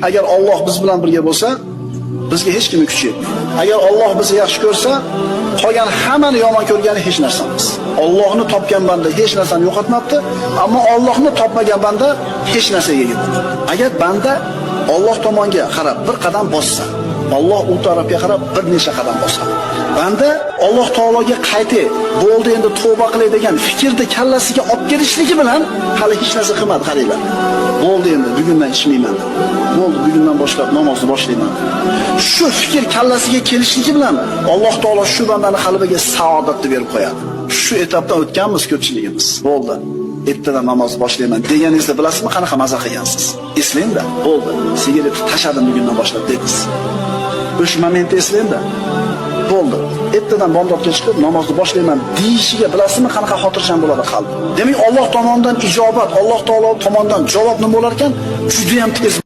Agar Alloh biz bilan birga bo'lsa, bizga hech kimning kuchi yetmaydi. Agar Alloh bizni yaxshi ko'rsa, qolgan hammani yomon ko'rgani hech narsamiz. Allohni topgan banda hech narsani yo'qotmabdi, ammo Allohni topmagan banda hech narsaga ega bo'ladi. Agar banda Alloh tomonga qarab bir qadam bossa, Alloh u tarafga qarab bir necha qadam bosadi. Banda Alloh taologa qaytay, bo'ldi endi tavba qilay degan fikrni kallasiga olib kelishligi bilan hali hech narsa qilmadi, qaranglar. Bo'ldi endi bugundan ichmayman. Bo'ldi bugundan boshlab namozni boshlayman. Shu fikr kallasiga kelishligi bilan Alloh taolo shu bandani qalbiga saodatni berib qo'yadi. Shu etapdan o'tganmiz ko'pchiligimiz. Bo'ldi. Ertadan namoz boshlayman deganingizda bilasizmi qanaqa maza qilgansiz? Eslangda. Bo'ldi. Sigaretni tashladim bugundan boshlab dedingiz. O'sha momentni eslangda. Bo'ldi. Ertadan bomdodga chiqib namozni boshlayman deyishiga bilasizmi qanaqa xotirjam bo'ladi qalb. Demak, Alloh tomonidan ijobat, Alloh taolo tomonidan javob nima bo'lar ekan? Juda ham tez